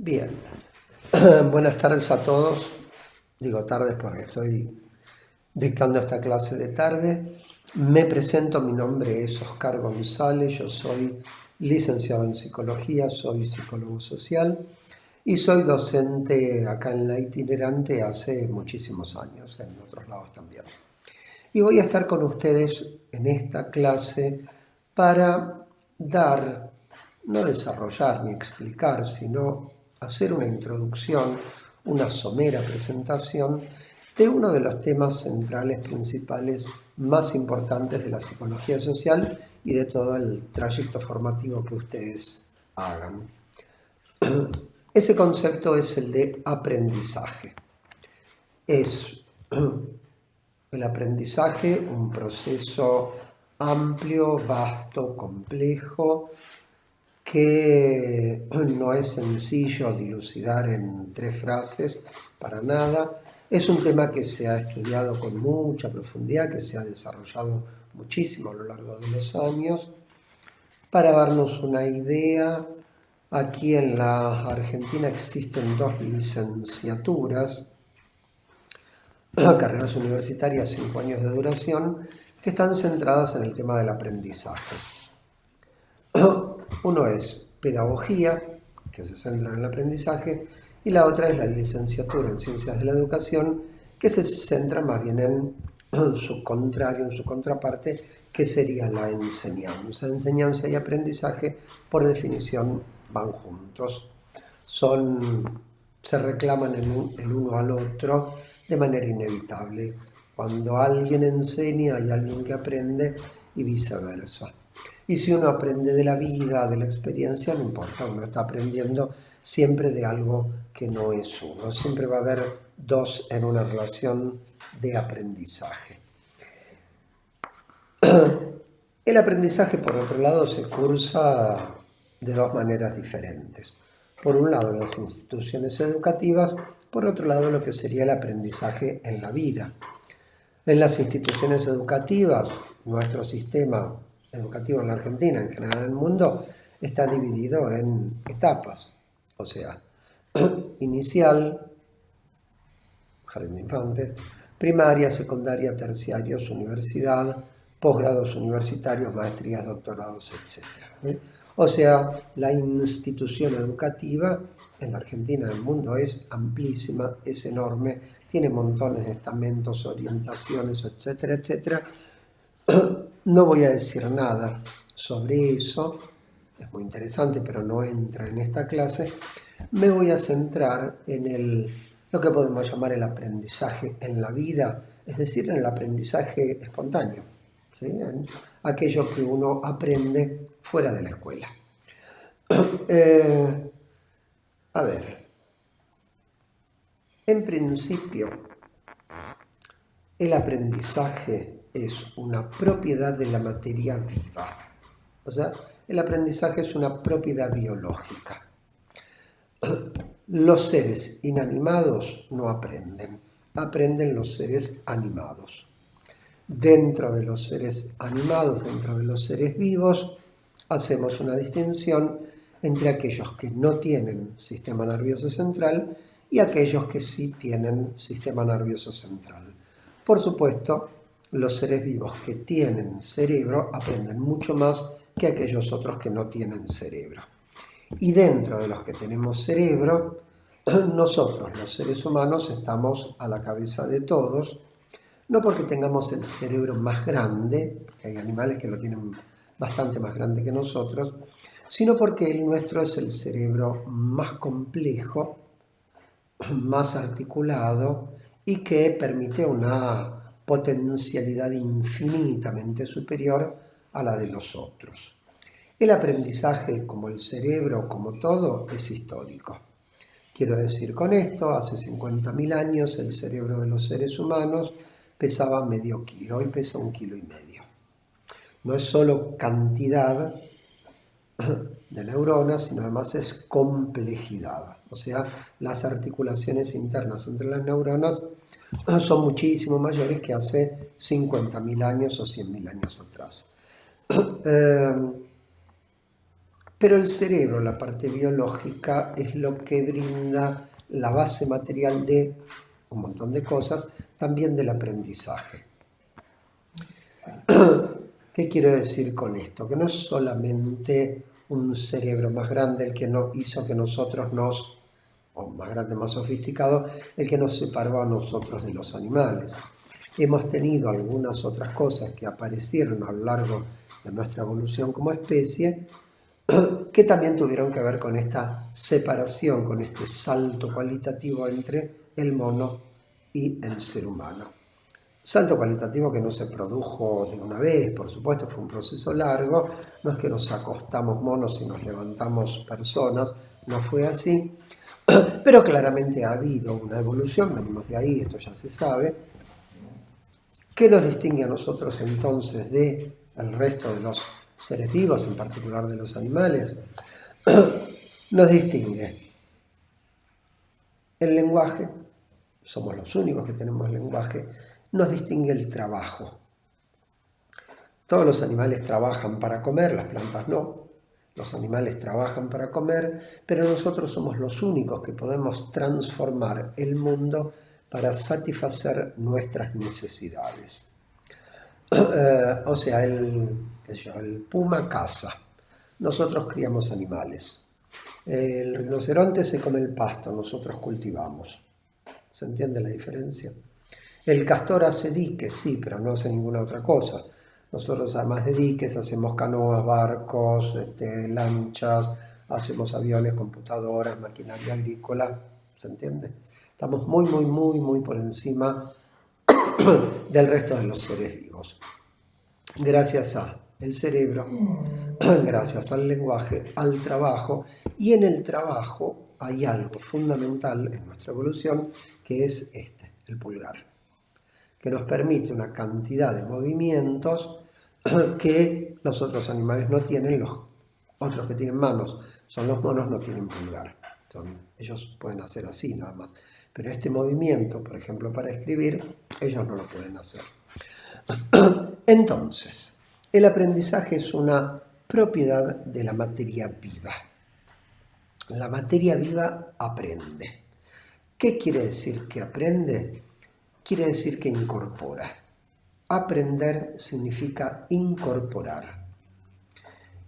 Bien, buenas tardes a todos. Digo tardes porque estoy dictando esta clase de tarde. Me presento, mi nombre es Oscar González, yo soy licenciado en psicología, soy psicólogo social y soy docente acá en La Itinerante hace muchísimos años, en otros lados también. Y voy a estar con ustedes en esta clase para no desarrollar ni explicar, sino hacer una introducción, una somera presentación de uno de los temas centrales principales más importantes de la psicología social y de todo el trayecto formativo que ustedes hagan. Ese concepto es el de aprendizaje. Es el aprendizaje un proceso amplio, vasto, complejo, que no es sencillo dilucidar en 3 frases para nada. Es un tema que se ha estudiado con mucha profundidad, que se ha desarrollado muchísimo a lo largo de los años. Para darnos una idea, aquí en la Argentina existen 2 licenciaturas, carreras universitarias, 5 años de duración, que están centradas en el tema del aprendizaje. Uno es pedagogía, que se centra en el aprendizaje, y la otra es la licenciatura en ciencias de la educación, que se centra más bien en su contrario, en su contraparte, que sería la enseñanza. Enseñanza y aprendizaje, por definición, van juntos. Se reclaman el uno al otro de manera inevitable. Cuando alguien enseña, hay alguien que aprende y viceversa. Y si uno aprende de la vida, de la experiencia, no importa, uno está aprendiendo siempre de algo que no es uno. Siempre va a haber 2 en una relación de aprendizaje. El aprendizaje, por otro lado, se cursa de 2 maneras diferentes. Por un lado, en las instituciones educativas, por otro lado, lo que sería el aprendizaje en la vida. En las instituciones educativas, nuestro sistema educativo en la Argentina, en general en el mundo, está dividido en etapas, o sea, inicial, jardín de infantes, primaria, secundaria, terciarios, universidad, posgrados universitarios, maestrías, doctorados, etc. O sea, la institución educativa en la Argentina, en el mundo, es amplísima, es enorme, tiene montones de estamentos, orientaciones, etcétera, etcétera. No voy a decir nada sobre eso, es muy interesante, pero no entra en esta clase. Me voy a centrar en lo que podemos llamar el aprendizaje en la vida, es decir, en el aprendizaje espontáneo, ¿sí? En aquello que uno aprende fuera de la escuela. A ver, en principio, el aprendizaje es una propiedad de la materia viva. O sea, el aprendizaje es una propiedad biológica. Los seres inanimados no aprenden, aprenden los seres animados. Dentro de los seres animados, dentro de los seres vivos, hacemos una distinción entre aquellos que no tienen sistema nervioso central y aquellos que sí tienen sistema nervioso central. Por supuesto, los seres vivos que tienen cerebro aprenden mucho más que aquellos otros que no tienen cerebro. Y dentro de los que tenemos cerebro, nosotros, los seres humanos, estamos a la cabeza de todos, no porque tengamos el cerebro más grande, que hay animales que lo tienen bastante más grande que nosotros, sino porque el nuestro es el cerebro más complejo, más articulado y que permite una potencialidad infinitamente superior a la de los otros. El aprendizaje, como el cerebro, como todo, es histórico. Quiero decir con esto, hace 50.000 años el cerebro de los seres humanos pesaba medio kilo, hoy pesa 1,5 kilos. No es solo cantidad de neuronas, sino además es complejidad. O sea, las articulaciones internas entre las neuronas son muchísimo mayores que hace 50.000 años o 100.000 años atrás. Pero el cerebro, la parte biológica, es lo que brinda la base material de un montón de cosas, también del aprendizaje. ¿Qué quiero decir con esto? Que no es solamente un cerebro más grande el que hizo que nosotros o más grande, más sofisticado, el que nos separó a nosotros de los animales. Hemos tenido algunas otras cosas que aparecieron a lo largo de nuestra evolución como especie, que también tuvieron que ver con esta separación, con este salto cualitativo entre el mono y el ser humano. Salto cualitativo que no se produjo de una vez, por supuesto, fue un proceso largo, no es que nos acostamos monos y nos levantamos personas, no fue así, pero claramente ha habido una evolución, venimos de ahí, esto ya se sabe. ¿Qué nos distingue a nosotros entonces del resto de los seres vivos, en particular de los animales? Nos distingue el lenguaje, somos los únicos que tenemos lenguaje, nos distingue el trabajo. Todos los animales trabajan para comer, las plantas no. Los animales trabajan para comer, pero nosotros somos los únicos que podemos transformar el mundo para satisfacer nuestras necesidades. O sea, el puma caza. Nosotros criamos animales. El rinoceronte se come el pasto, nosotros cultivamos. ¿Se entiende la diferencia? El castor hace diques, sí, pero no hace ninguna otra cosa. Nosotros además de diques hacemos canoas, barcos, lanchas, hacemos aviones, computadoras, maquinaria agrícola. ¿Se entiende? Estamos muy, muy, muy, muy por encima del resto de los seres vivos. Gracias al cerebro, gracias al lenguaje, al trabajo, y en el trabajo hay algo fundamental en nuestra evolución que es el pulgar, que nos permite una cantidad de movimientos que los otros animales no tienen, los otros que tienen manos, son los monos, no tienen pulgar. Ellos pueden hacer así nada más. Pero este movimiento, por ejemplo, para escribir, ellos no lo pueden hacer. Entonces, el aprendizaje es una propiedad de la materia viva. La materia viva aprende. ¿Qué quiere decir que aprende? Quiere decir que incorpora. Aprender significa incorporar.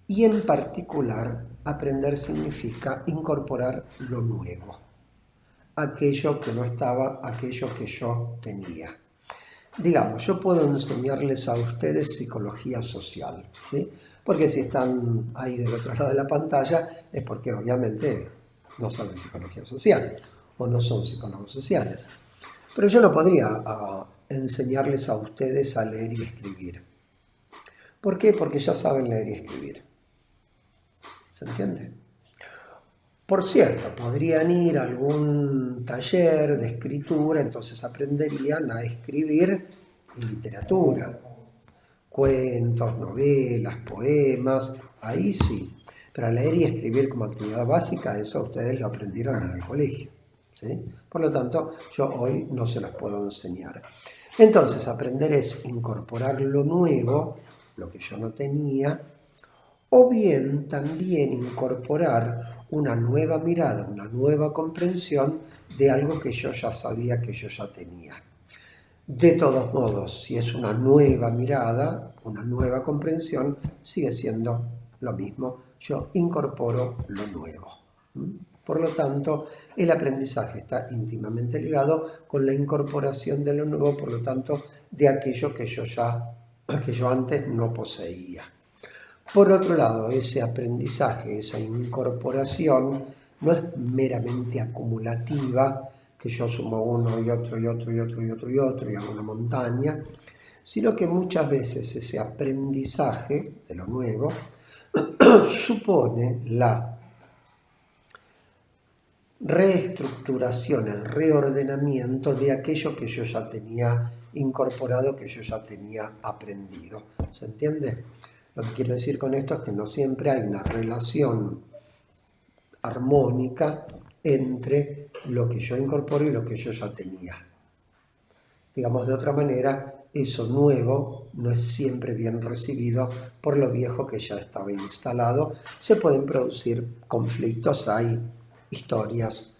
Y en particular, aprender significa incorporar lo nuevo. Aquello que no estaba, aquello que yo tenía. Digamos, yo puedo enseñarles a ustedes psicología social, ¿sí? Porque si están ahí del otro lado de la pantalla es porque obviamente no saben psicología social o no son psicólogos sociales. Pero yo no podría enseñarles a ustedes a leer y escribir. ¿Por qué? Porque ya saben leer y escribir. ¿Se entiende? Por cierto, podrían ir a algún taller de escritura, entonces aprenderían a escribir literatura, cuentos, novelas, poemas, ahí sí. Pero a leer y escribir como actividad básica, eso ustedes lo aprendieron en el colegio, ¿sí? Por lo tanto, yo hoy no se los puedo enseñar. Entonces, aprender es incorporar lo nuevo, lo que yo no tenía, o bien también incorporar una nueva mirada, una nueva comprensión de algo que yo ya sabía, que yo ya tenía. De todos modos, si es una nueva mirada, una nueva comprensión, sigue siendo lo mismo. Yo incorporo lo nuevo. Por lo tanto, el aprendizaje está íntimamente ligado con la incorporación de lo nuevo, por lo tanto, de aquello que yo antes no poseía. Por otro lado, ese aprendizaje, esa incorporación, no es meramente acumulativa, que yo sumo uno y otro y otro y otro y otro y otro y hago una montaña, sino que muchas veces ese aprendizaje de lo nuevo supone la reestructuración, el reordenamiento de aquello que yo ya tenía incorporado, que yo ya tenía aprendido. ¿Se entiende? Lo que quiero decir con esto es que no siempre hay una relación armónica entre lo que yo incorporo y lo que yo ya tenía. Digamos de otra manera, eso nuevo no es siempre bien recibido por lo viejo que ya estaba instalado. Se pueden producir conflictos, hay historias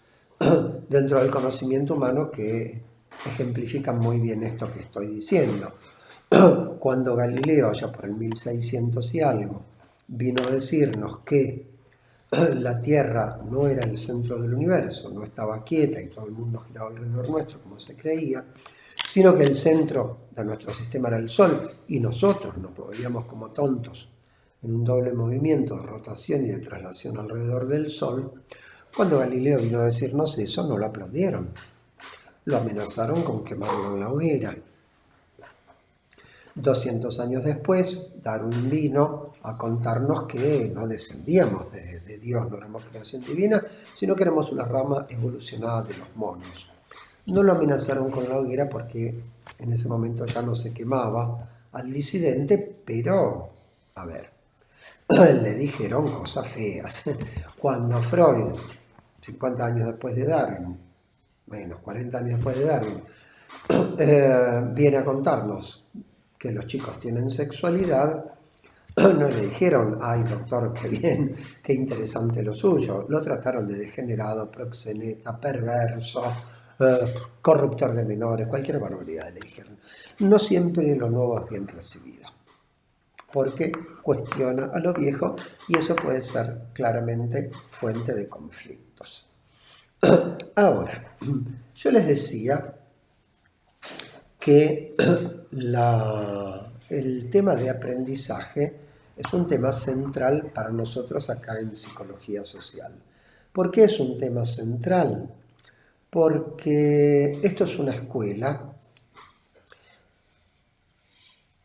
dentro del conocimiento humano que ejemplifican muy bien esto que estoy diciendo. Cuando Galileo, ya por el 1600 y algo, vino a decirnos que la Tierra no era el centro del universo, no estaba quieta y todo el mundo giraba alrededor nuestro como se creía, sino que el centro de nuestro sistema era el Sol y nosotros nos movíamos como tontos en un doble movimiento de rotación y de traslación alrededor del Sol. Cuando Galileo vino a decirnos eso, no lo aplaudieron, lo amenazaron con quemarlo en la hoguera. 200 años después, Darwin vino a contarnos que no descendíamos de Dios, no éramos creación divina, sino que éramos una rama evolucionada de los monos. No lo amenazaron con la hoguera porque en ese momento ya no se quemaba al disidente, pero, a ver, le dijeron cosas feas. Cuando Freud, 50 años después de Darwin, menos 40 años después de Darwin, viene a contarnos que los chicos tienen sexualidad, no le dijeron, ay doctor, qué bien, qué interesante lo suyo. Lo trataron de degenerado, proxeneta, perverso, corruptor de menores, cualquier barbaridad le dijeron. No siempre lo nuevo es bien recibido, porque cuestiona a lo viejo y eso puede ser claramente fuente de conflictos. Ahora, yo les decía que el tema de aprendizaje es un tema central para nosotros acá en psicología social. ¿Por qué es un tema central? Porque esto es una escuela.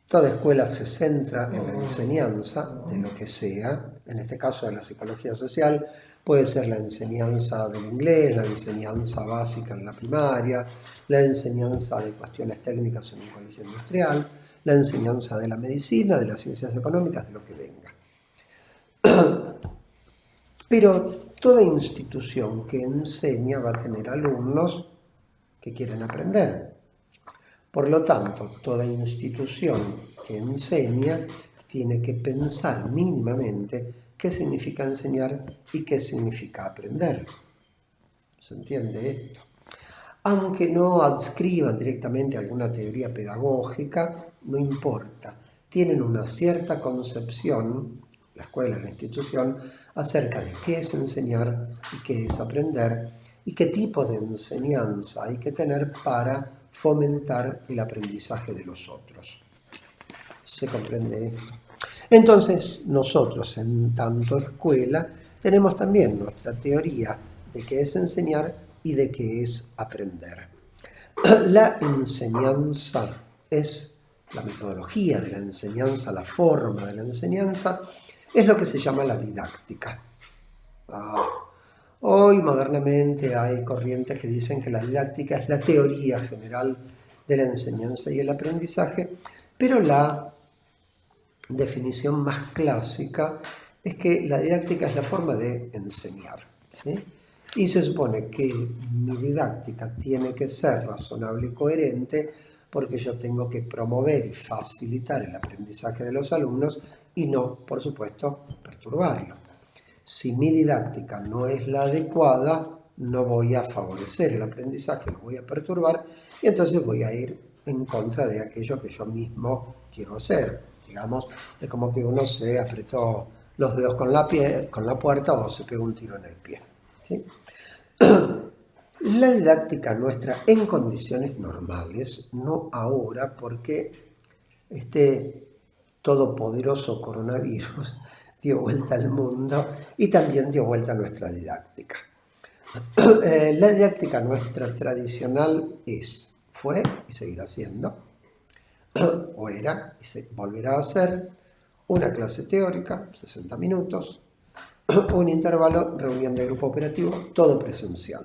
Toda escuela se centra en la enseñanza de lo que sea, en este caso de la psicología social, puede ser la enseñanza del inglés, la enseñanza básica en la primaria, la enseñanza de cuestiones técnicas en un colegio industrial, la enseñanza de la medicina, de las ciencias económicas, de lo que venga. Pero toda institución que enseña va a tener alumnos que quieren aprender. Por lo tanto, toda institución que enseña tiene que pensar mínimamente qué significa enseñar y qué significa aprender. ¿Se entiende esto? Aunque no adscriban directamente a alguna teoría pedagógica, no importa. Tienen una cierta concepción, la escuela, la institución, acerca de qué es enseñar y qué es aprender y qué tipo de enseñanza hay que tener para fomentar el aprendizaje de los otros. ¿Se comprende esto? Entonces, nosotros, en tanto escuela, tenemos también nuestra teoría de qué es enseñar y de qué es aprender. La enseñanza es la metodología de la enseñanza, la forma de la enseñanza, es lo que se llama la didáctica. Hoy, modernamente, hay corrientes que dicen que la didáctica es la teoría general de la enseñanza y el aprendizaje, pero la definición más clásica es que la didáctica es la forma de enseñar, ¿sí? Y se supone que mi didáctica tiene que ser razonable y coherente porque yo tengo que promover y facilitar el aprendizaje de los alumnos y no, por supuesto, perturbarlo. Si mi didáctica no es la adecuada, no voy a favorecer el aprendizaje, lo voy a perturbar y entonces voy a ir en contra de aquello que yo mismo quiero hacer. Digamos, es como que uno se apretó los dedos con la puerta o se pegó un tiro en el pie, ¿sí? La didáctica nuestra en condiciones normales, no ahora porque este todopoderoso coronavirus dio vuelta al mundo y también dio vuelta a nuestra didáctica. La didáctica nuestra tradicional fue y seguirá siendo, o era y se volverá a ser, una clase teórica, 60 minutos, un intervalo, reunión de grupo operativo, todo presencial,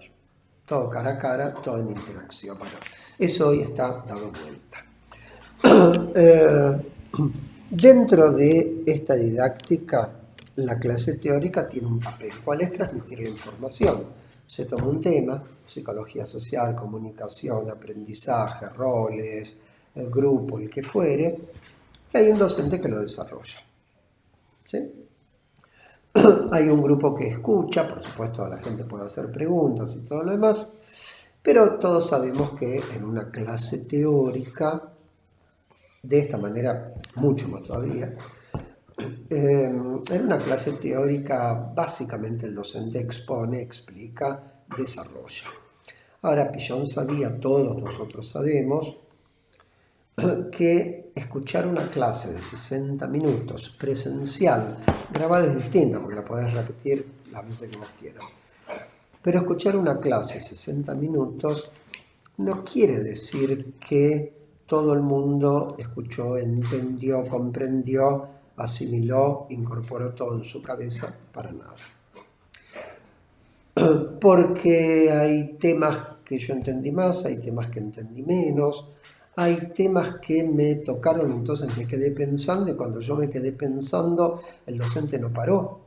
todo cara a cara, todo en interacción. Bueno, eso hoy está dado vuelta. Dentro de esta didáctica, la clase teórica tiene un papel. ¿Cuál es? Transmitir la información. Se toma un tema, psicología social, comunicación, aprendizaje, roles, el grupo, el que fuere, y hay un docente que lo desarrolla. ¿Sí? Hay un grupo que escucha, por supuesto la gente puede hacer preguntas y todo lo demás, pero todos sabemos que en una clase teórica, de esta manera mucho más todavía, en una clase teórica básicamente el docente expone, explica, desarrolla. Ahora Pillon sabía, todos nosotros sabemos, que escuchar una clase de 60 minutos presencial, grabada es distinta porque la podés repetir las veces que vos quieras, pero escuchar una clase 60 minutos no quiere decir que todo el mundo escuchó, entendió, comprendió, asimiló, incorporó todo en su cabeza, para nada. Porque hay temas que yo entendí más, hay temas que entendí menos, hay temas que me tocaron, entonces me quedé pensando, y cuando yo me quedé pensando, el docente no paró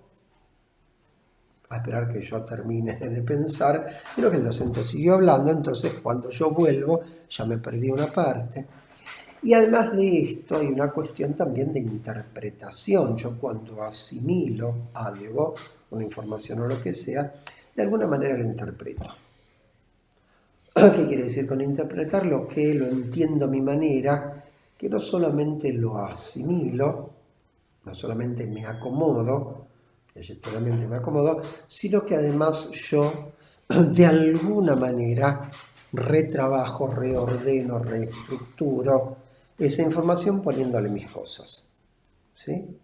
a esperar que yo termine de pensar, sino que el docente siguió hablando, entonces cuando yo vuelvo ya me perdí una parte. Y además de esto hay una cuestión también de interpretación. Yo cuando asimilo algo, una información o lo que sea, de alguna manera lo interpreto. ¿Qué quiere decir con interpretarlo? Que lo entiendo a mi manera, que no solamente lo asimilo, no solamente me acomodo, solamente me acomodo, sino que además yo de alguna manera retrabajo, reordeno, reestructuro esa información poniéndole mis cosas. ¿Sí?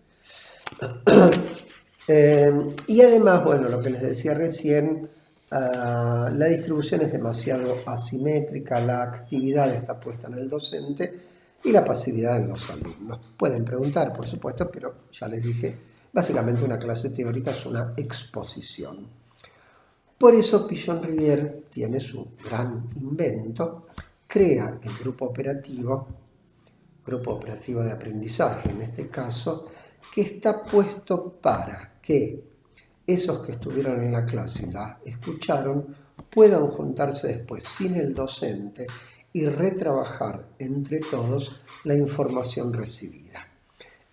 Y además, bueno, lo que les decía recién, la distribución es demasiado asimétrica, la actividad está puesta en el docente y la pasividad en los alumnos. Pueden preguntar, por supuesto, pero ya les dije, básicamente una clase teórica es una exposición. Por eso Pillon-Rivière tiene su gran invento, crea el grupo operativo de aprendizaje en este caso, que está puesto para que esos que estuvieron en la clase y la escucharon puedan juntarse después sin el docente y retrabajar entre todos la información recibida.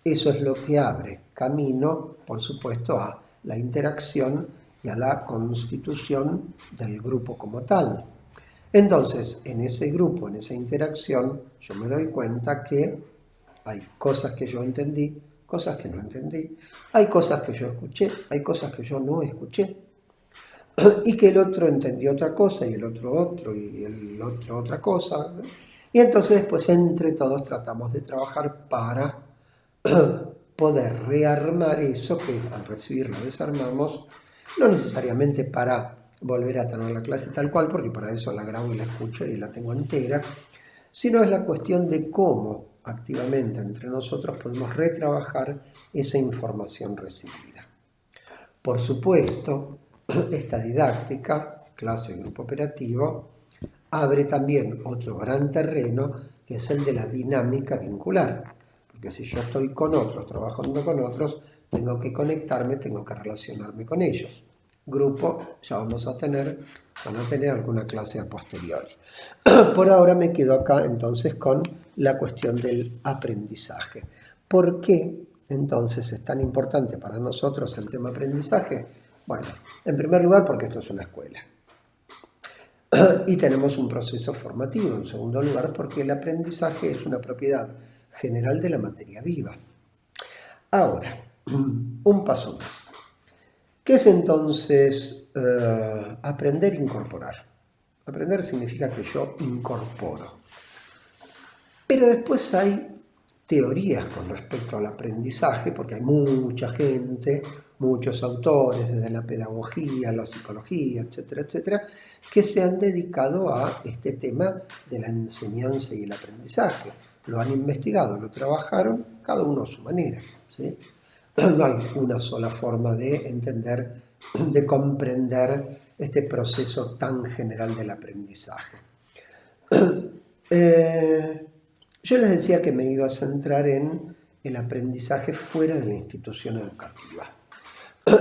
Eso es lo que abre camino, por supuesto, a la interacción y a la constitución del grupo como tal. Entonces, en ese grupo, en esa interacción, yo me doy cuenta que hay cosas que yo entendí, cosas que no entendí, hay cosas que yo escuché, hay cosas que yo no escuché, y que el otro entendió otra cosa, y el otro, y el otro otra cosa. Y entonces después entre todos tratamos de trabajar para poder rearmar eso que al recibirlo desarmamos, no necesariamente para volver a tener la clase tal cual, porque para eso la grabo y la escucho y la tengo entera, sino es la cuestión de cómo activamente entre nosotros podemos retrabajar esa información recibida. Por supuesto, esta didáctica, clase grupo operativo, abre también otro gran terreno que es el de la dinámica vincular. Porque si yo estoy con otros, trabajando con otros, tengo que conectarme, tengo que relacionarme con ellos. Grupo, ya van a tener alguna clase a posteriori. Por ahora me quedo acá entonces con la cuestión del aprendizaje. ¿Por qué entonces es tan importante para nosotros el tema aprendizaje? Bueno, en primer lugar porque esto es una escuela. Y tenemos un proceso formativo. En segundo lugar porque el aprendizaje es una propiedad general de la materia viva. Ahora, un paso más. ¿Qué es entonces aprender e incorporar? Aprender significa que yo incorporo. Pero después hay teorías con respecto al aprendizaje, porque hay mucha gente, muchos autores, desde la pedagogía, la psicología, etcétera, etcétera, que se han dedicado a este tema de la enseñanza y el aprendizaje. Lo han investigado, lo trabajaron, cada uno a su manera, ¿sí? No hay una sola forma de entender, de comprender este proceso tan general del aprendizaje. Yo les decía que me iba a centrar en el aprendizaje fuera de la institución educativa.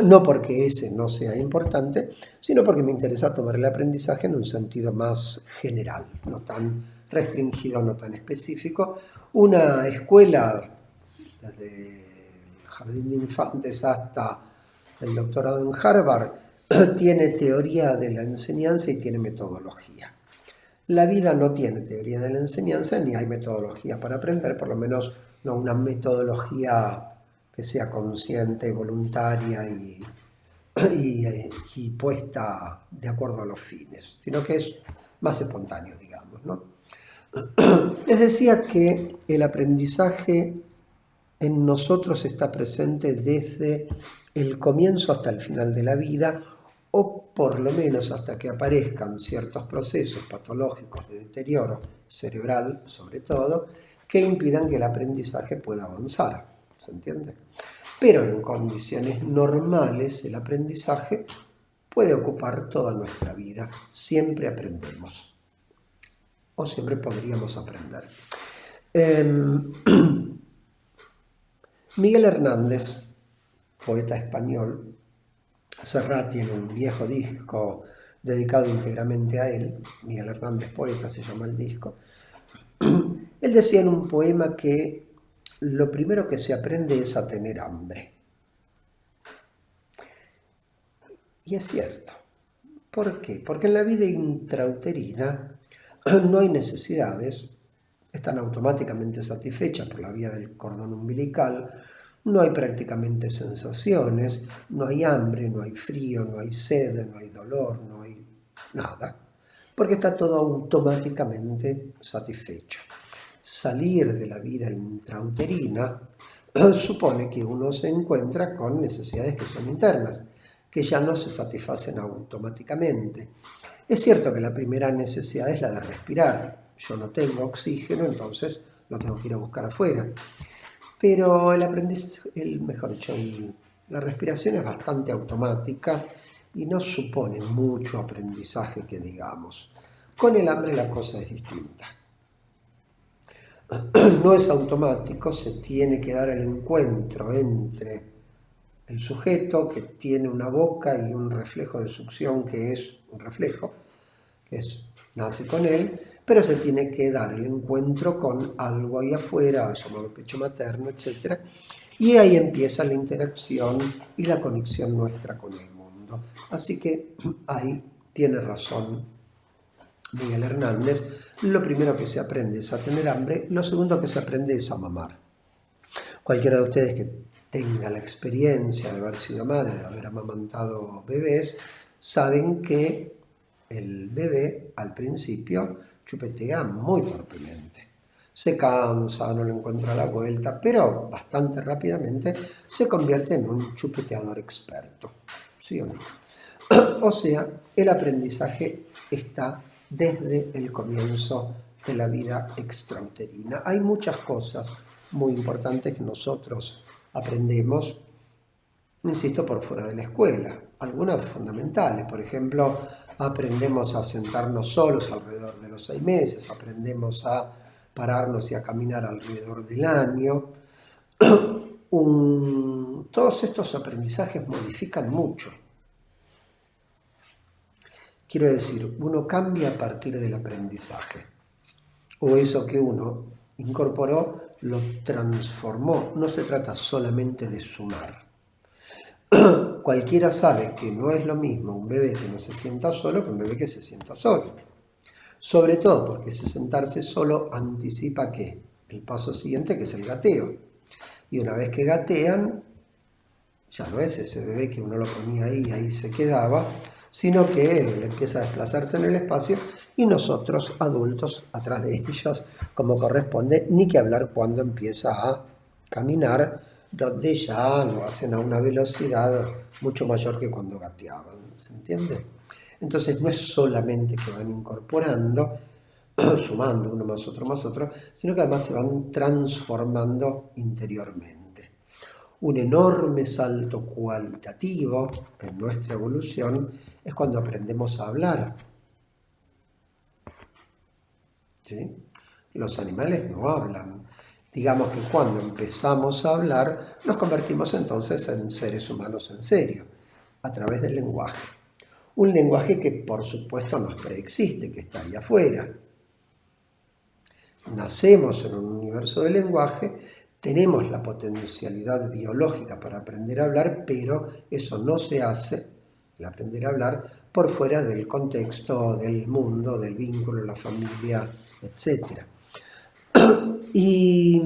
No porque ese no sea importante, sino porque me interesa tomar el aprendizaje en un sentido más general, no tan restringido, no tan específico. Una escuela, desde el jardín de infantes hasta el doctorado en Harvard, tiene teoría de la enseñanza y tiene metodología. La vida no tiene teoría de la enseñanza ni hay metodología para aprender, por lo menos no una metodología que sea consciente, voluntaria y puesta de acuerdo a los fines, sino que es más espontáneo, digamos, ¿no? Les decía que el aprendizaje en nosotros está presente desde el comienzo hasta el final de la vida, o por lo menos hasta que aparezcan ciertos procesos patológicos de deterioro cerebral, sobre todo, que impidan que el aprendizaje pueda avanzar. ¿Se entiende? Pero en condiciones normales el aprendizaje puede ocupar toda nuestra vida. Siempre aprendemos. O siempre podríamos aprender. Miguel Hernández, poeta español, Serrat tiene un viejo disco dedicado íntegramente a él, Miguel Hernández Poeta se llama el disco. Él decía en un poema que lo primero que se aprende es a tener hambre. Y es cierto. ¿Por qué? Porque en la vida intrauterina no hay necesidades, están automáticamente satisfechas por la vía del cordón umbilical, no hay prácticamente sensaciones, no hay hambre, no hay frío, no hay sed, no hay dolor, no hay nada, porque está todo automáticamente satisfecho. Salir de la vida intrauterina supone que uno se encuentra con necesidades que son internas, que ya no se satisfacen automáticamente. Es cierto que la primera necesidad es la de respirar. Yo no tengo oxígeno, entonces lo tengo que ir a buscar afuera. Pero la respiración es bastante automática y no supone mucho aprendizaje que digamos. Con el hambre la cosa es distinta. No es automático, se tiene que dar el encuentro entre el sujeto que tiene una boca y un reflejo de succión que es un reflejo, nace con él, pero se tiene que dar el encuentro con algo ahí afuera, llamado pecho materno, etc. Y ahí empieza la interacción y la conexión nuestra con el mundo. Así que ahí tiene razón Miguel Hernández. Lo primero que se aprende es a tener hambre, lo segundo que se aprende es a mamar. Cualquiera de ustedes que tenga la experiencia de haber sido madre, de haber amamantado bebés, saben que el bebé al principio chupetea muy torpemente. Se cansa, no le encuentra la vuelta, pero bastante rápidamente se convierte en un chupeteador experto. ¿Sí o no? O sea, el aprendizaje está desde el comienzo de la vida extrauterina. Hay muchas cosas muy importantes que nosotros aprendemos, insisto, por fuera de la escuela. Algunas fundamentales, por ejemplo, aprendemos a sentarnos solos alrededor de los 6 meses, aprendemos a pararnos y a caminar alrededor del año. Todos estos aprendizajes modifican mucho. Quiero decir, uno cambia a partir del aprendizaje. O eso que uno incorporó lo transformó. No se trata solamente de sumar. Cualquiera sabe que no es lo mismo un bebé que no se sienta solo que un bebé que se sienta solo. Sobre todo porque ese sentarse solo anticipa ¿qué? El paso siguiente, que es el gateo. Y una vez que gatean, ya no es ese bebé que uno lo ponía ahí y ahí se quedaba, sino que él empieza a desplazarse en el espacio y nosotros, adultos, atrás de ellos, como corresponde, ni que hablar cuando empieza a caminar, donde ya lo hacen a una velocidad mucho mayor que cuando gateaban, ¿se entiende? Entonces no es solamente que van incorporando, sumando uno más otro, sino que además se van transformando interiormente. Un enorme salto cualitativo en nuestra evolución es cuando aprendemos a hablar. ¿Sí? Los animales no hablan. Digamos que cuando empezamos a hablar, nos convertimos entonces en seres humanos en serio, a través del lenguaje. Un lenguaje que por supuesto nos preexiste, que está ahí afuera. nacemos en un universo de lenguaje, tenemos la potencialidad biológica para aprender a hablar, pero eso no se hace, el aprender a hablar, por fuera del contexto, del mundo, del vínculo, la familia, etc. Y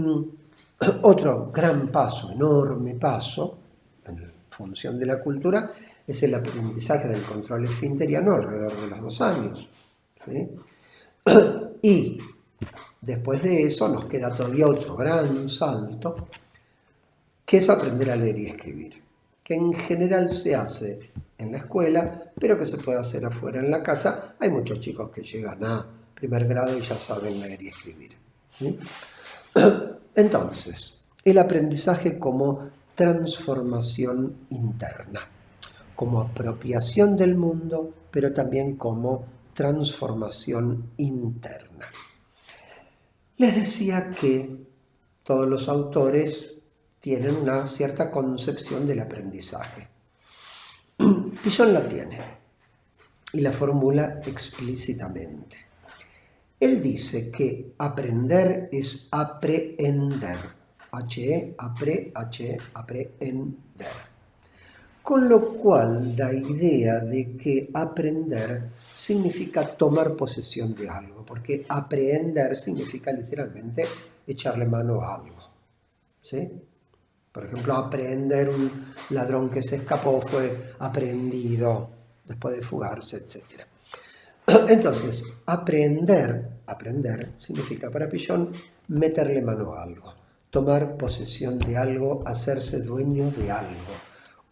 otro gran paso, enorme paso, en función de la cultura, es el aprendizaje del control esfinteriano alrededor de los 2 años. ¿Sí? Y después de eso nos queda todavía otro gran salto, que es aprender a leer y escribir, que en general se hace en la escuela, pero que se puede hacer afuera en la casa. Hay muchos chicos que llegan a primer grado y ya saben leer y escribir. ¿Sí? Entonces, el aprendizaje como transformación interna, como apropiación del mundo, pero también como transformación interna. Les decía que todos los autores tienen una cierta concepción del aprendizaje. Piaget la tiene y la formula explícitamente. Él dice que aprender es aprehender. Aprehender. Con lo cual da idea de que aprender significa tomar posesión de algo, porque aprehender significa literalmente echarle mano a algo. ¿Sí? Por ejemplo, aprehender un ladrón que se escapó fue aprehendido después de fugarse, etc. Entonces, aprender significa para Piaget meterle mano a algo, tomar posesión de algo, hacerse dueño de algo.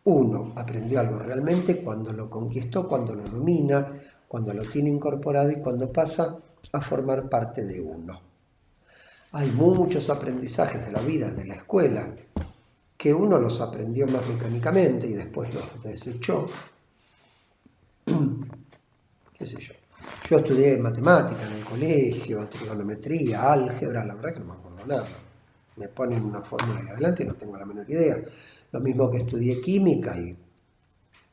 Uno aprendió algo realmente cuando lo conquistó, cuando lo domina, cuando lo tiene incorporado y cuando pasa a formar parte de uno. Hay muchos aprendizajes de la vida, de la escuela, que uno los aprendió más mecánicamente y después los desechó. ¿Qué sé yo? Yo estudié matemática en el colegio, trigonometría, álgebra, la verdad que no me acuerdo nada. Me ponen una fórmula ahí adelante y no tengo la menor idea. Lo mismo que estudié química y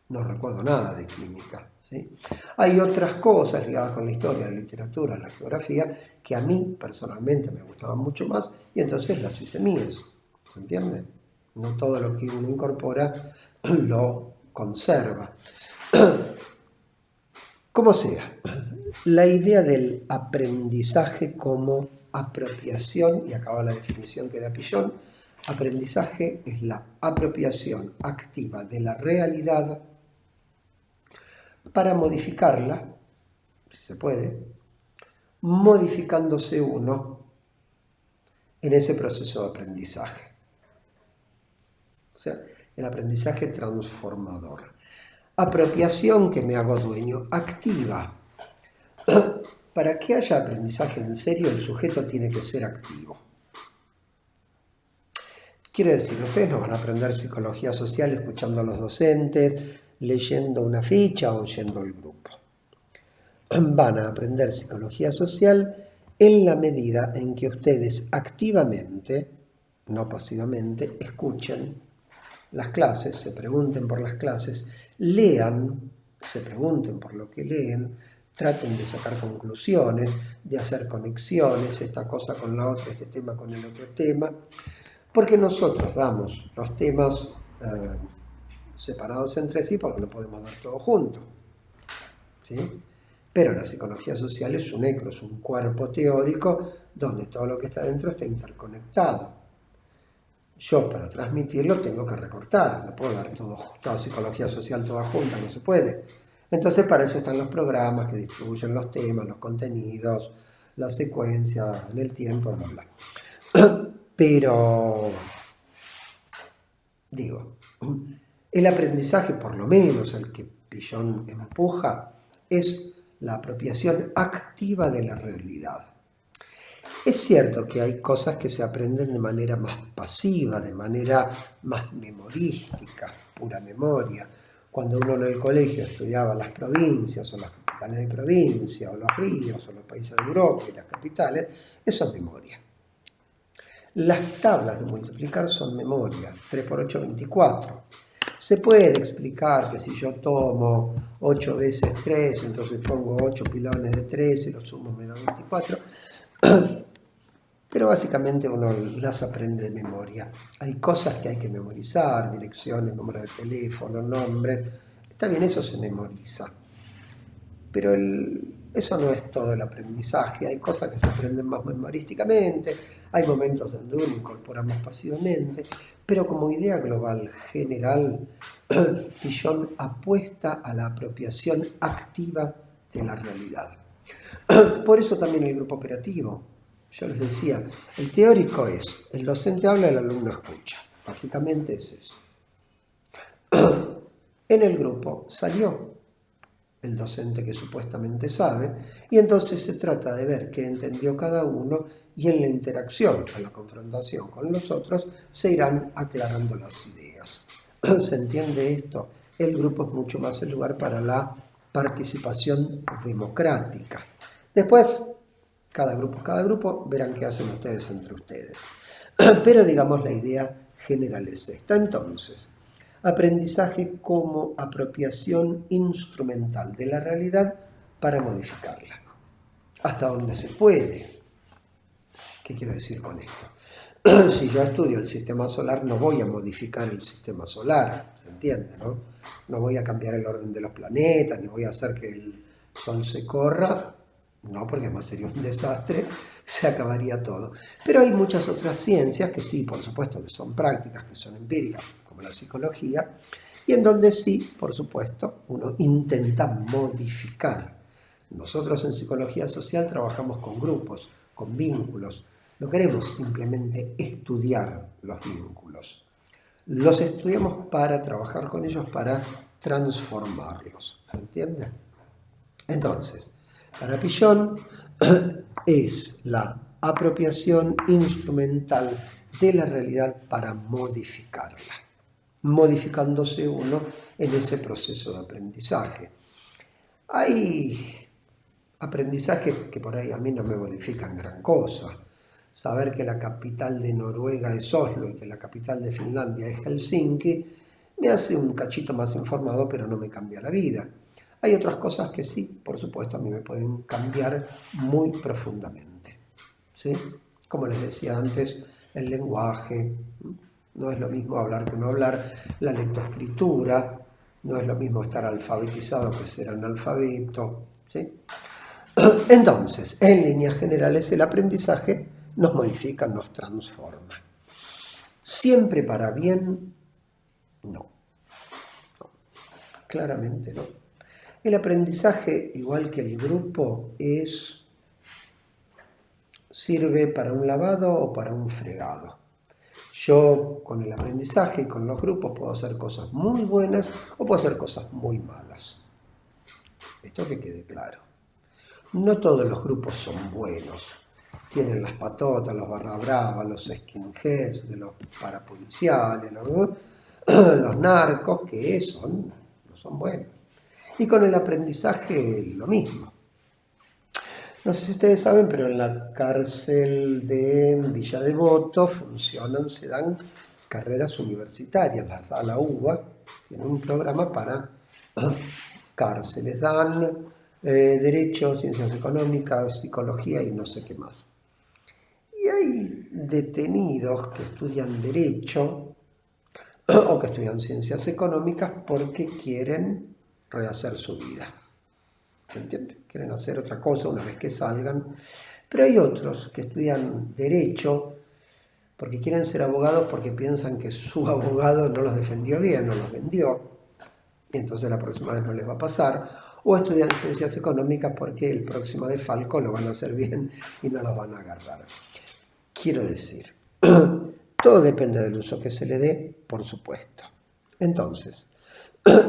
no recuerdo nada de química. ¿Sí? Hay otras cosas ligadas con la historia, la literatura, la geografía, que a mí personalmente me gustaban mucho más y entonces las hice mías. ¿Se entiende? No todo lo que uno incorpora lo conserva. Como sea, la idea del aprendizaje como apropiación, y acaba la definición que da Piaget, aprendizaje es la apropiación activa de la realidad para modificarla, si se puede, modificándose uno en ese proceso de aprendizaje. O sea, el aprendizaje transformador. Apropiación, que me hago dueño, activa. Para que haya aprendizaje en serio, el sujeto tiene que ser activo. Quiero decir, ustedes no van a aprender psicología social escuchando a los docentes, leyendo una ficha o oyendo el grupo. Van a aprender psicología social en la medida en que ustedes activamente, no pasivamente, escuchen las clases, se pregunten por las clases, lean, se pregunten por lo que leen, traten de sacar conclusiones, de hacer conexiones, esta cosa con la otra, este tema con el otro tema, porque nosotros damos los temas separados entre sí porque no podemos dar todo junto. ¿Sí? Pero la psicología social es un ecro, es un cuerpo teórico donde todo lo que está dentro está interconectado. Yo para transmitirlo tengo que recortar, no puedo dar toda psicología social toda junta, no se puede. Entonces para eso están los programas que distribuyen los temas, los contenidos, la secuencia en el tiempo, bla, bla. Pero, digo, el aprendizaje, por lo menos el que Piaget empuja, es la apropiación activa de la realidad. Es cierto que hay cosas que se aprenden de manera más pasiva, de manera más memorística, pura memoria. Cuando uno en el colegio estudiaba las provincias o las capitales de provincia, o los ríos, o los países de Europa y las capitales, eso es memoria. Las tablas de multiplicar son memoria, 3 por 8, 24. Se puede explicar que si yo tomo 8 veces 3, entonces pongo 8 pilones de 3 y los sumo me da 24. pero básicamente uno las aprende de memoria. Hay cosas que hay que memorizar, direcciones, números de teléfono, nombres. Está bien, eso se memoriza. Pero eso no es todo el aprendizaje. Hay cosas que se aprenden más memorísticamente, hay momentos donde uno incorpora más pasivamente, pero como idea global general, Piaget apuesta a la apropiación activa de la realidad. Por eso también el grupo operativo. Yo les decía, el teórico es, el docente habla, el alumno escucha. Básicamente es eso. En el grupo salió el docente que supuestamente sabe, y entonces se trata de ver qué entendió cada uno, y en la interacción, en la confrontación con los otros, se irán aclarando las ideas. ¿Se entiende esto? El grupo es mucho más el lugar para la participación democrática. Después, cada grupo, verán qué hacen ustedes entre ustedes. Pero digamos, la idea general es esta. Entonces, aprendizaje como apropiación instrumental de la realidad para modificarla. Hasta donde se puede. ¿Qué quiero decir con esto? Si yo estudio el sistema solar, no voy a modificar el sistema solar, ¿se entiende, no? No voy a cambiar el orden de los planetas, ni voy a hacer que el Sol se corra, no, porque además sería un desastre, se acabaría todo. Pero hay muchas otras ciencias que sí, por supuesto, que son prácticas, que son empíricas, como la psicología, y en donde sí, por supuesto, uno intenta modificar. Nosotros en psicología social trabajamos con grupos, con vínculos. No queremos simplemente estudiar los vínculos. Los estudiamos para trabajar con ellos, para transformarlos. ¿Se entiende? Entonces, para Piaget es la apropiación instrumental de la realidad para modificarla, modificándose uno en ese proceso de aprendizaje. Hay aprendizajes que por ahí a mí no me modifican gran cosa. Saber que la capital de Noruega es Oslo y que la capital de Finlandia es Helsinki me hace un cachito más informado, pero no me cambia la vida. Hay otras cosas que sí, por supuesto, a mí me pueden cambiar muy profundamente, ¿sí? Como les decía antes, el lenguaje, no es lo mismo hablar que no hablar, la lectoescritura, no es lo mismo estar alfabetizado que ser analfabeto, ¿sí? Entonces, en líneas generales, el aprendizaje nos modifica, nos transforma. ¿Siempre para bien? No. Claramente no. El aprendizaje, igual que el grupo, sirve para un lavado o para un fregado. Yo con el aprendizaje y con los grupos puedo hacer cosas muy buenas o puedo hacer cosas muy malas. Esto que quede claro. No todos los grupos son buenos. Tienen las patotas, los barra bravas, los skinheads, los parapoliciales, los narcos, que no son buenos. Y con el aprendizaje lo mismo. No sé si ustedes saben, pero en la cárcel de Villa Devoto se dan carreras universitarias, las da la UBA, tienen un programa para cárceles, dan Derecho, Ciencias Económicas, Psicología y no sé qué más. Y hay detenidos que estudian Derecho o que estudian Ciencias Económicas porque quieren rehacer su vida. ¿Se entiende? Quieren hacer otra cosa una vez que salgan. Pero hay otros que estudian Derecho porque quieren ser abogados porque piensan que su abogado no los defendió bien, no los vendió, y entonces la próxima vez no les va a pasar. O estudian Ciencias Económicas porque el próximo de Falco lo van a hacer bien y no los van a agarrar. Quiero decir, todo depende del uso que se le dé, por supuesto. Entonces,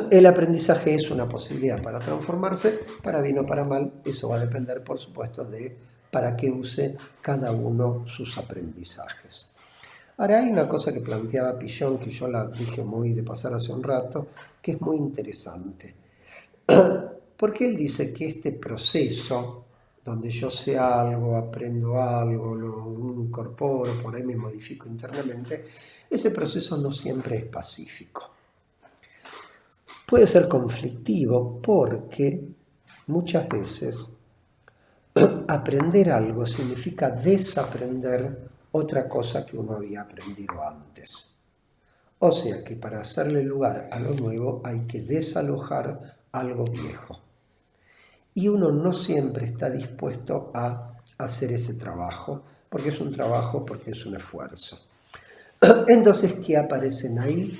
el aprendizaje es una posibilidad para transformarse, para bien o para mal. Eso va a depender, por supuesto, de para qué use cada uno sus aprendizajes. Ahora hay una cosa que planteaba Piaget, que yo la dije muy de pasar hace un rato, que es muy interesante. Porque él dice que este proceso, donde yo sé algo, aprendo algo, lo incorporo, por ahí me modifico internamente, ese proceso no siempre es pacífico. Puede ser conflictivo porque muchas veces aprender algo significa desaprender otra cosa que uno había aprendido antes. O sea que para hacerle lugar a lo nuevo hay que desalojar algo viejo. Y uno no siempre está dispuesto a hacer ese trabajo, porque es un trabajo, porque es un esfuerzo. Entonces, ¿qué aparecen ahí?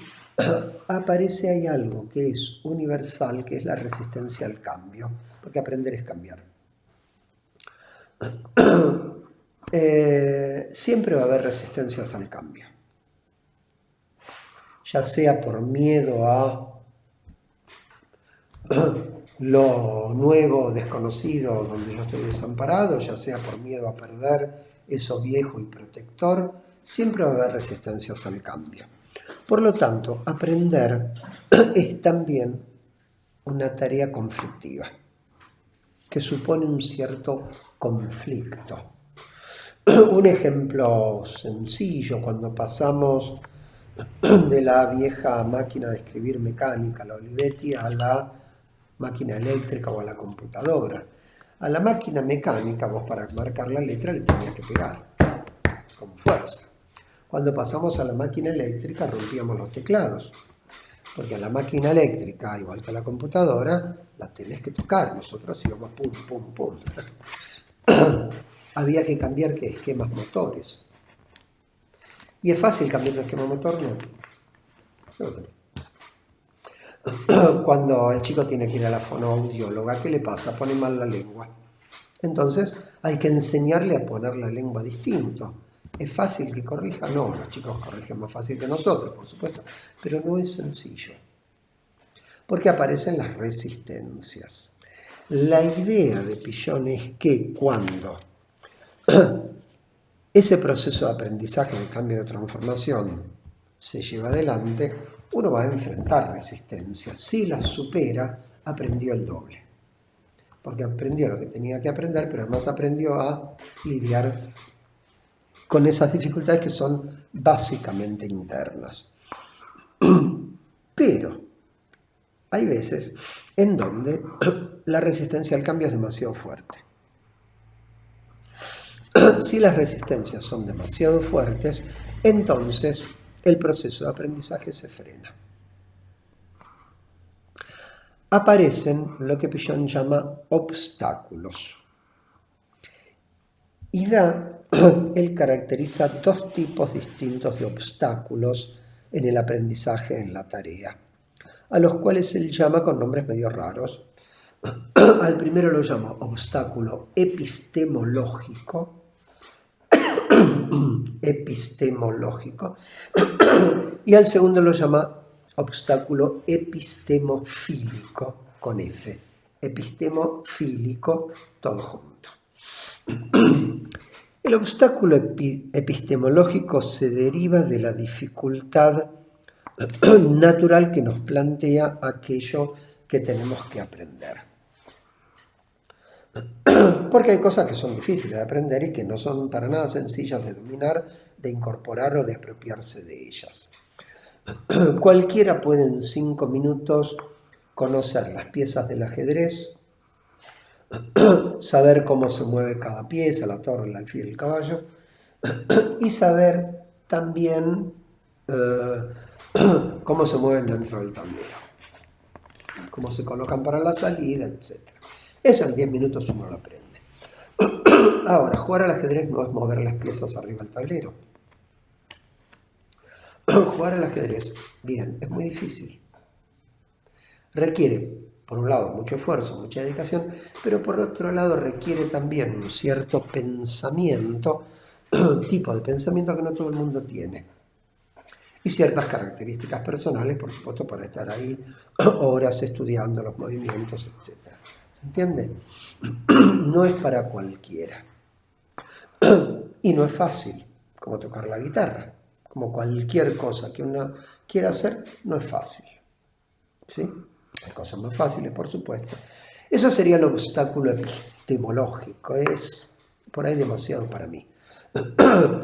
Aparece ahí algo que es universal, que es la resistencia al cambio, porque aprender es cambiar. Siempre va a haber resistencias al cambio, ya sea por miedo a lo nuevo, desconocido, donde yo estoy desamparado, ya sea por miedo a perder eso viejo y protector, siempre va a haber resistencias al cambio. Por lo tanto, aprender es también una tarea conflictiva, que supone un cierto conflicto. Un ejemplo sencillo, cuando pasamos de la vieja máquina de escribir mecánica, la Olivetti, a la máquina eléctrica o a la computadora. A la máquina mecánica, vos para marcar la letra le tenías que pegar con fuerza. Cuando pasamos a la máquina eléctrica rompíamos los teclados, porque a la máquina eléctrica, igual que a la computadora, la tenés que tocar. Nosotros íbamos pum, pum, pum. Había que cambiar esquemas motores. ¿Y es fácil cambiar un esquema motor? No. No sé. Cuando el chico tiene que ir a la fonoaudióloga, ¿qué le pasa? Pone mal la lengua. Entonces hay que enseñarle a poner la lengua distinto. ¿Es fácil que corrija? No, los chicos corrigen más fácil que nosotros, por supuesto, pero no es sencillo, porque aparecen las resistencias. La idea de Pillon es que cuando ese proceso de aprendizaje, de cambio, de transformación se lleva adelante, uno va a enfrentar resistencias. Si las supera, aprendió el doble, porque aprendió lo que tenía que aprender, pero además aprendió a lidiar con esas dificultades que son básicamente internas. Pero hay veces en donde la resistencia al cambio es demasiado fuerte. Si las resistencias son demasiado fuertes, entonces el proceso de aprendizaje se frena. Aparecen lo que Pillon llama obstáculos. Y él caracteriza dos tipos distintos de obstáculos en el aprendizaje, en la tarea, a los cuales él llama con nombres medio raros. Al primero lo llama obstáculo epistemológico, y al segundo lo llama obstáculo epistemofílico, con F, epistemofílico, todo junto. El obstáculo epistemológico se deriva de la dificultad natural que nos plantea aquello que tenemos que aprender. Porque hay cosas que son difíciles de aprender y que no son para nada sencillas de dominar, de incorporar o de apropiarse de ellas. Cualquiera puede en 5 minutos conocer las piezas del ajedrez, saber cómo se mueve cada pieza, la torre, el alfil, el caballo, y saber también cómo se mueven dentro del tablero, cómo se colocan para la salida, etc. Eso en 10 minutos uno lo aprende. Ahora, jugar al ajedrez no es mover las piezas arriba del tablero. Jugar al ajedrez, bien, es muy difícil. Requiere, por un lado, mucho esfuerzo, mucha dedicación, pero por otro lado requiere también un cierto pensamiento, tipo de pensamiento que no todo el mundo tiene. Y ciertas características personales, por supuesto, para estar ahí horas estudiando los movimientos, etc. ¿Se entiende? No es para cualquiera. Y no es fácil, como tocar la guitarra. Como cualquier cosa que uno quiera hacer, no es fácil. ¿Sí? Hay cosas más fáciles, por supuesto. Eso sería el obstáculo epistemológico. Es por ahí demasiado para mí.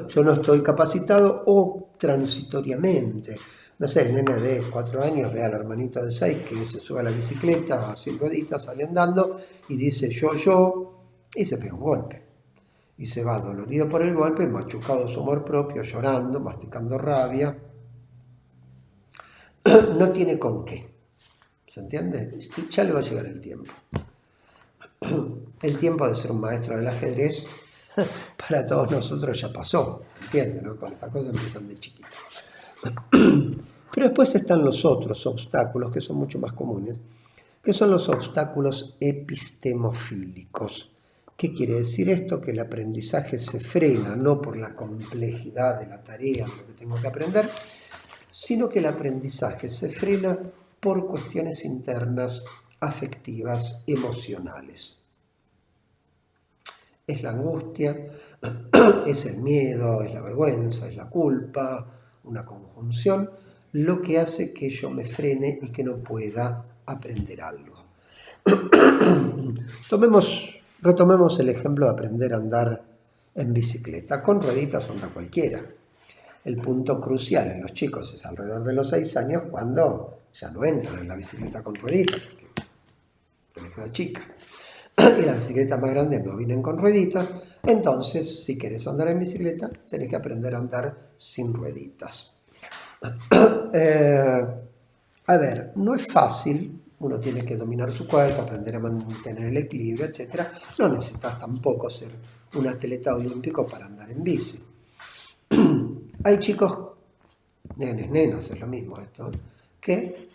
Yo no estoy capacitado o transitoriamente. No sé, el nene de 4 años ve al hermanito de 6 que se sube a la bicicleta, a 100 rueditas, sale andando y dice yo, y se pega un golpe. Y se va dolorido por el golpe, machucado de su amor propio, llorando, masticando rabia. No tiene con qué. ¿Se entiende? Ya le va a llegar el tiempo. El tiempo de ser un maestro del ajedrez para todos nosotros ya pasó. ¿Se entiende? ¿No? Con estas cosas empiezan de chiquitos. Pero después están los otros obstáculos que son mucho más comunes, que son los obstáculos epistemofílicos. ¿Qué quiere decir esto? Que el aprendizaje se frena no por la complejidad de la tarea, de lo que tengo que aprender, sino que el aprendizaje se frena por cuestiones internas, afectivas, emocionales. Es la angustia, es el miedo, es la vergüenza, es la culpa, una conjunción, lo que hace que yo me frene y que no pueda aprender algo. Retomemos el ejemplo de aprender a andar en bicicleta. Con rueditas anda cualquiera. El punto crucial en los chicos es alrededor de los 6 años, cuando ya no entran en la bicicleta con rueditas, porque les queda chica. Y las bicicletas más grandes no vienen con rueditas. Entonces, si querés andar en bicicleta, tenés que aprender a andar sin rueditas. A ver, no es fácil. Uno tiene que dominar su cuerpo, aprender a mantener el equilibrio, etc. No necesitas tampoco ser un atleta olímpico para andar en bici. Hay chicos, nenes, nenas, es lo mismo esto, que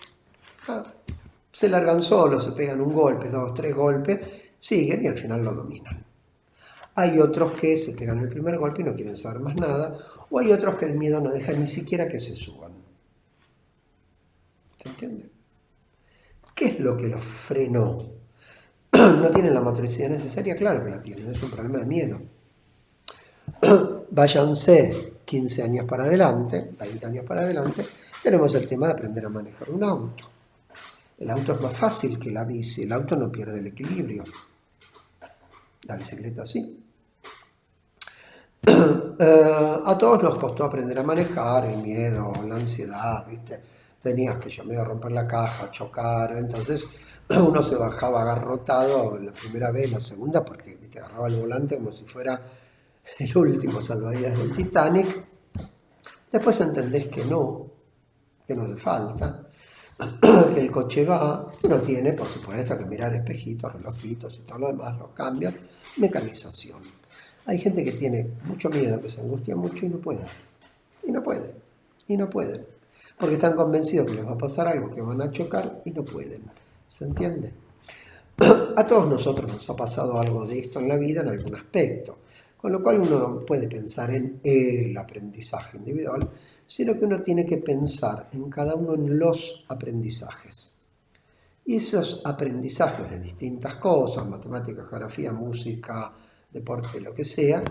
se largan solos, se pegan un golpe, 2, 3 golpes, siguen y al final lo dominan. Hay otros que se pegan el primer golpe y no quieren saber más nada, o hay otros que el miedo no deja ni siquiera que se suban. ¿Se entiende? ¿Qué es lo que los frenó? ¿No tienen la motricidad necesaria? Claro que la tienen, es un problema de miedo. Váyanse 15 años para adelante, 20 años para adelante, tenemos el tema de aprender a manejar un auto. El auto es más fácil que la bici, el auto no pierde el equilibrio. La bicicleta sí. A todos nos costó aprender a manejar, el miedo, la ansiedad, ¿viste? Tenías que yo me iba a romper la caja, chocar, entonces uno se bajaba agarrotado la primera vez, la segunda, porque te agarraba el volante como si fuera el último salvavidas del Titanic. Después entendés que no hace falta, que el coche va, uno tiene, por supuesto, que mirar espejitos, relojitos y todo lo demás, los cambios, mecanización. Hay gente que tiene mucho miedo, que se angustia mucho y no puede. Porque están convencidos que les va a pasar algo, que van a chocar y no pueden. ¿Se entiende? A todos nosotros nos ha pasado algo de esto en la vida en algún aspecto. Con lo cual uno no puede pensar en el aprendizaje individual, sino que uno tiene que pensar en cada uno en los aprendizajes. Y esos aprendizajes de distintas cosas, matemática, geografía, música, deporte, lo que sea,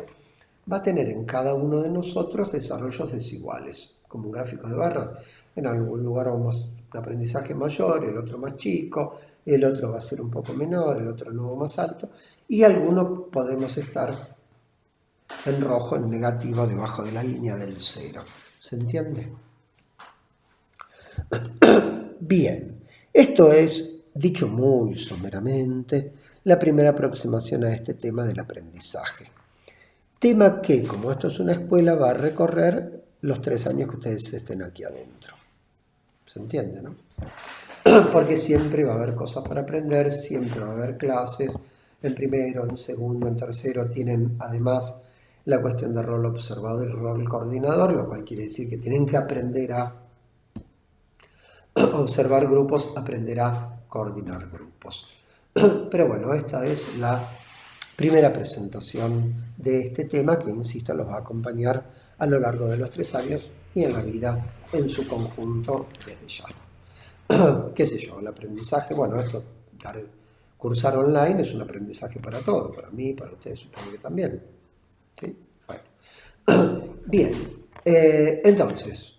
va a tener en cada uno de nosotros desarrollos desiguales, como un gráfico de barras. En algún lugar vamos a un aprendizaje mayor, el otro más chico, el otro va a ser un poco menor, el otro nuevo más alto, y algunos podemos estar en rojo, en negativo, debajo de la línea del 0. ¿Se entiende? Bien, esto es, dicho muy someramente, la primera aproximación a este tema del aprendizaje. Tema que, como esto es una escuela, va a recorrer los 3 años que ustedes estén aquí adentro. ¿Se entiende, no? Porque siempre va a haber cosas para aprender, siempre va a haber clases. En primero, en segundo, en tercero tienen además la cuestión del rol observador y rol coordinador, lo cual quiere decir que tienen que aprender a observar grupos, aprender a coordinar grupos. Pero bueno, esta es la primera presentación de este tema que, insisto, los va a acompañar a lo largo de los 3 años y en la vida en su conjunto desde ya. ¿Qué sé yo? El aprendizaje, bueno, esto, cursar online es un aprendizaje para todos, para mí, para ustedes supongo que también. ¿Sí? Bueno. Bien, entonces,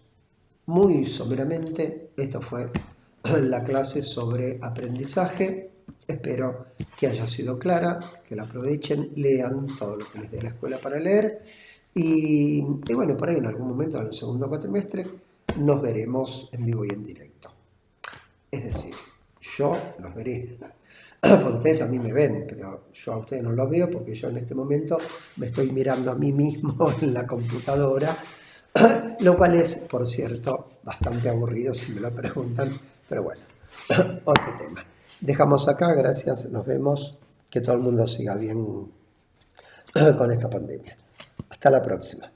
muy someramente, esto fue la clase sobre aprendizaje. Espero que haya sido clara, que la aprovechen, lean todo lo que les dé la escuela para leer y bueno, por ahí en algún momento en el segundo cuatrimestre nos veremos en vivo y en directo. Es decir, yo los veré porque ustedes a mí me ven, pero yo a ustedes no los veo porque yo en este momento me estoy mirando a mí mismo en la computadora, lo cual es, por cierto, bastante aburrido si me lo preguntan, pero bueno, otro tema. Dejamos acá, gracias, nos vemos, que todo el mundo siga bien con esta pandemia. Hasta la próxima.